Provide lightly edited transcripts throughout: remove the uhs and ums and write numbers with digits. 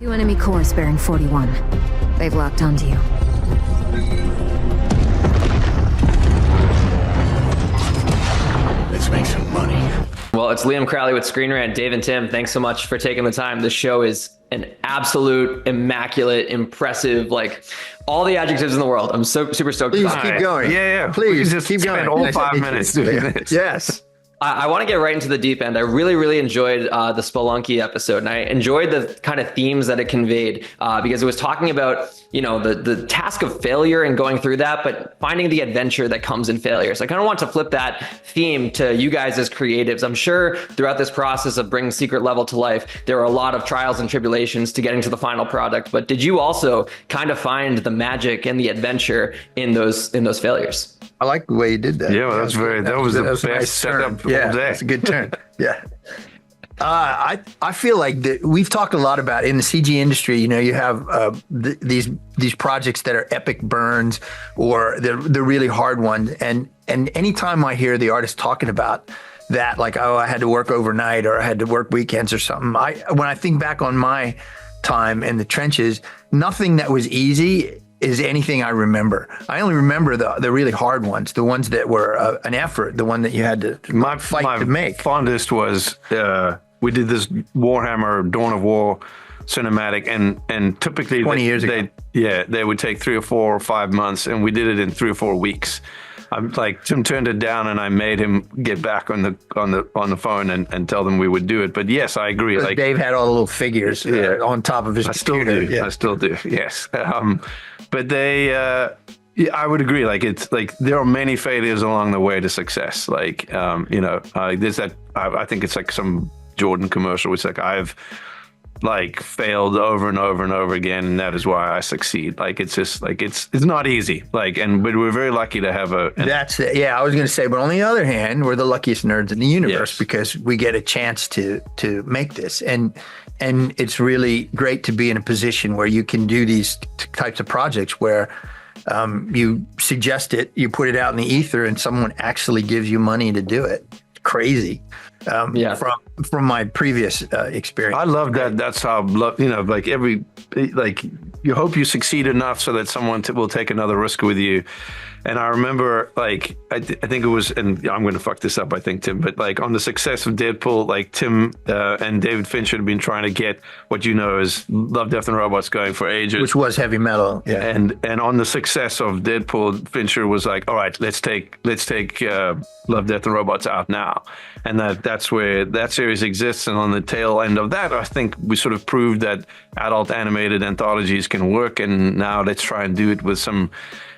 Two enemy cores bearing 41. They've locked onto you. Let's make some money. Well, it's Liam Crowley with Screen Rant. Dave and Tim, thanks so much for taking the time. This show is an absolute, immaculate, impressive, like all the adjectives in the world. I'm so super stoked. Please keep going. Yeah. Please just keep going. Spend all 5 minutes doing this. Yes. I want to get right into the deep end. I really enjoyed the Spelunky episode, and I enjoyed the kind of themes that it conveyed because it was talking about, you know, the task of failure and going through that, but finding the adventure that comes in failure. So I kind of want to flip that theme to you guys as creatives. I'm sure throughout this process of bringing Secret Level to life, there are a lot of trials and tribulations to getting to the final product. But did you also kind of find the magic and the adventure in those failures? I like the way you did that. Yeah, well, that was the best nice setup turn. all day. That's a good turn. Yeah. I feel like we've talked a lot about in the CG industry. You know, you have these projects that are epic burns or they're really hard ones. And anytime I hear the artist talking about that, like, oh, I had to work overnight or I had to work weekends or something. When I think back on my time in the trenches, nothing that was easy is anything I remember. I only remember the really hard ones, the ones that were an effort, the one that you had to fight to make. My fondest was we did this Warhammer Dawn of War cinematic, and typically 20 years ago. They would take 3 or 4 or 5 months, and we did it in 3 or 4 weeks. I'm like, Tim turned it down, and I made him get back on the phone and tell them we would do it. But yes, I agree. Like Dave had all the little figures on top of his computer. I still do. Yes. But I would agree. Like it's like there are many failures along the way to success. Like there's that. I think it's like some Jordan commercial. It's like I've like failed over and over and over again, and that is why I succeed. Like it's just like it's not easy. Like but we're very lucky to have That's it. Yeah, I was going to say, but on the other hand, we're the luckiest nerds in the universe because we get a chance to make this, and it's really great to be in a position where you can do these types of projects where you suggest it, you put it out in the ether, and someone actually gives you money to do it. Crazy. From my previous experience. I love that. That's how, you hope you succeed enough so that someone will take another risk with you. And I remember, like, I think it was, and I'm going to fuck this up, I think, Tim, but like on the success of Deadpool, like Tim and David Fincher had been trying to get what you know is Love, Death and Robots going for ages. Which was heavy metal. Yeah. And on the success of Deadpool, Fincher was like, all right, let's take Love, Death and Robots out now. And that's where that series exists. And on the tail end of that, I think we sort of proved that adult animated anthologies can work. And now let's try and do it with some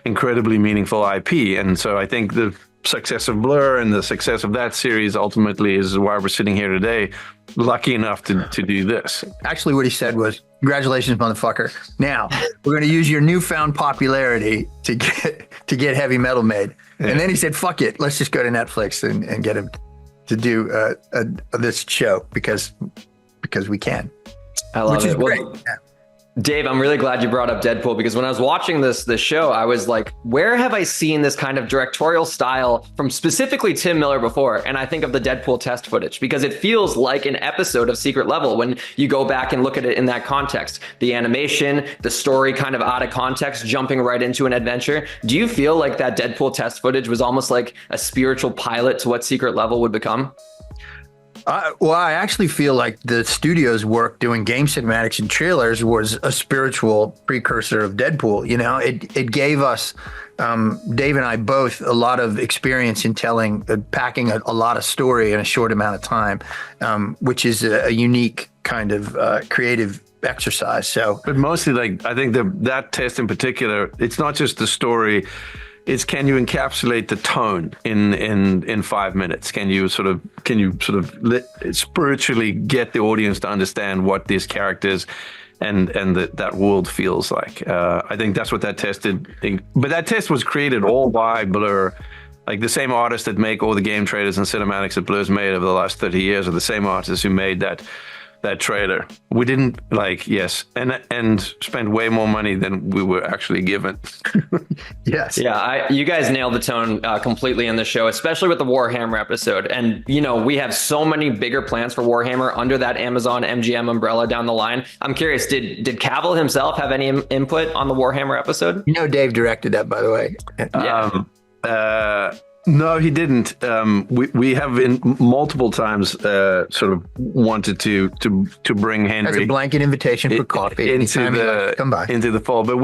incredibly meaningful IP. And so I think the success of Blur and the success of that series ultimately is why we're sitting here today, lucky enough to do this. Actually, what he said was, congratulations, motherfucker. Now, we're going to use your newfound popularity to get heavy metal made. Yeah. And then he said, fuck it, let's just go to Netflix and get him to do this show because we can. I love which is it. Great. Well, Dave, I'm really glad you brought up Deadpool because when I was watching this show, I was like, where have I seen this kind of directorial style from specifically Tim Miller before? And I think of the Deadpool test footage because it feels like an episode of Secret Level when you go back and look at it in that context. The animation, the story kind of out of context, jumping right into an adventure. Do you feel like that Deadpool test footage was almost like a spiritual pilot to what Secret Level would become? Well, I actually feel like the studio's work doing game cinematics and trailers was a spiritual precursor of Deadpool. You know, it gave us, Dave and I both, a lot of experience in packing a lot of story in a short amount of time, which is a unique kind of creative exercise. So, but mostly, like, I think that test in particular, it's not just the story. It's can you encapsulate the tone in 5 minutes? Can you sort of spiritually get the audience to understand what these characters and that world feels like? I think that's what that test did. But that test was created all by Blur. Like the same artists that make all the game trailers and cinematics that Blur's made over the last 30 years are the same artists who made that that trailer. We didn't and spent way more money than we were actually given. Yes. Yeah, you guys nailed the tone completely in the show, especially with the Warhammer episode. And, we have so many bigger plans for Warhammer under that Amazon MGM umbrella down the line. I'm curious, did Cavill himself have any input on the Warhammer episode? Dave directed that, by the way. No, he didn't. We have in multiple times sort of wanted to bring Henry as a blanket invitation for coffee into come by into the fold. But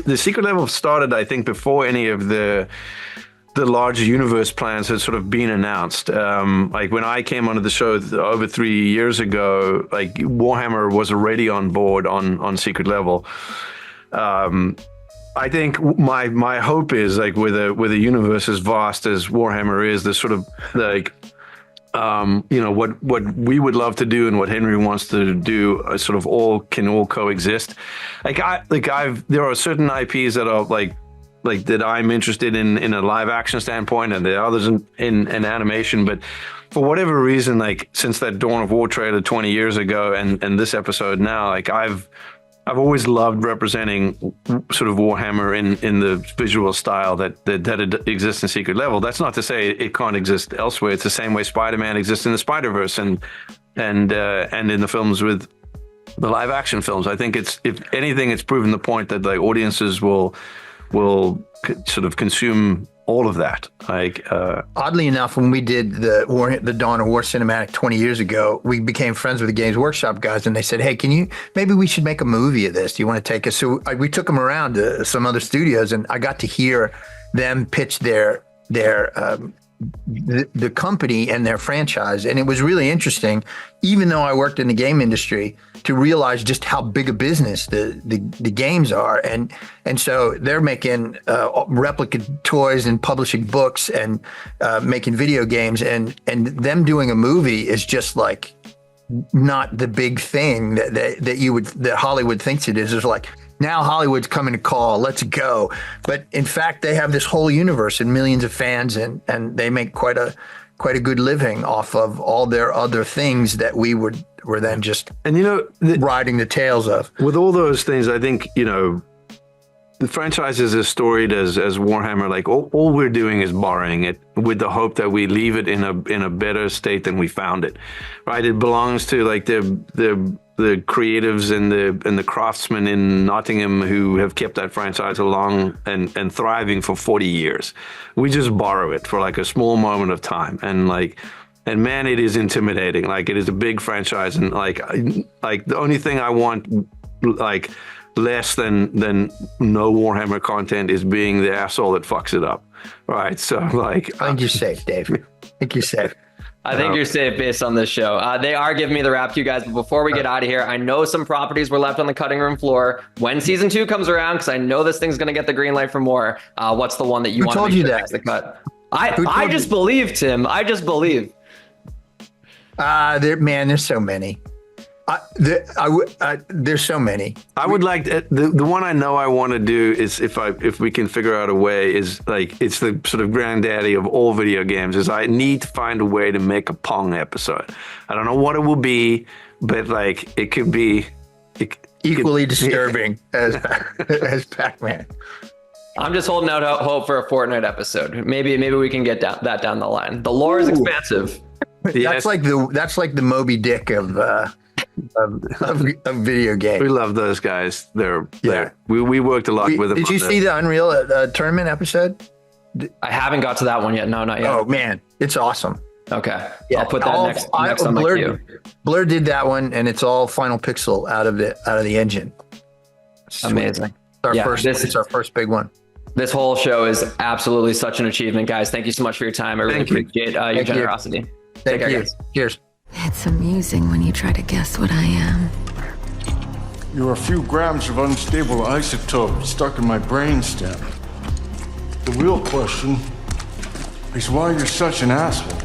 the Secret Level started, I think, before any of the larger universe plans had sort of been announced. Like when I came onto the show over 3 years ago, like Warhammer was already on board on Secret Level. I think my hope is like with a universe as vast as Warhammer is, the sort of like what we would love to do and what Henry wants to do sort of all coexist. There are certain IPs that are like that I'm interested in a live action standpoint, and there are others in animation, but for whatever reason, like since that Dawn of War trailer 20 years ago and this episode now, like I've always loved representing sort of Warhammer in the visual style that it exists in Secret Level. That's not to say it can't exist elsewhere. It's the same way Spider-Man exists in the Spider-Verse and in the films with the live action films. I think if anything, it's proven the point that like audiences will sort of consume all of that. Like oddly enough, when we did the Dawn of War cinematic 20 years ago, we became friends with the Games Workshop guys, and they said, "Hey, maybe we should make a movie of this? Do you want to take us?" So we took them around to some other studios, and I got to hear them pitch the company and their franchise, and it was really interesting. Even though I worked in the game industry, to realize just how big a business the games are, and so they're making replica toys and publishing books and making video games, and them doing a movie is just like not the big thing that Hollywood thinks it is. It's like, now Hollywood's coming to call, let's go. But in fact, they have this whole universe and millions of fans, and they make quite a good living off of all their other things that we were then just riding the tails of. With all those things, I think, the franchise is as storied as Warhammer. Like all we're doing is borrowing it with the hope that we leave it in a better state than we found it, right? It belongs to like the creatives and the craftsmen in Nottingham who have kept that franchise along and thriving for 40 years. We just borrow it for like a small moment of time, and man, it is intimidating. Like it is a big franchise, and like the only thing I want like less than no Warhammer content is being the asshole that fucks it up, right? So like, I think you're safe, Dave. I think you're safe. I think you're safe based on this show. They are giving me the rap, you guys. But before we get out of here, I know some properties were left on the cutting room floor. When season 2 comes around, because I know this thing's going to get the green light for more. What's the one that you want to make sure makes the cut? I just believe, Tim. I just believe. There's so many. There's so many. I would like the one I know I want to do is if we can figure out a way is like it's the sort of granddaddy of all video games is I need to find a way to make a Pong episode. I don't know what it will be, but like it could be equally disturbing as Pac-Man. I'm just holding out hope for a Fortnite episode. Maybe we can get that down the line. The lore is expansive. Yes. That's like the Moby Dick of video games. We love those guys. We worked a lot with them. Did you see the Unreal tournament episode? I haven't got to that one yet. No, not yet. Oh man, it's awesome. Okay, yeah, I'll put that next on my queue. Blur did that one, and it's all Final Pixel out of the engine. Amazing. It's our first big one. This whole show is absolutely such an achievement, guys. Thank you so much for your time. I really appreciate your generosity. Take care. Cheers. It's amusing when you try to guess what I am. You're a few grams of unstable isotope stuck in my brainstem. The real question is why you're such an asshole.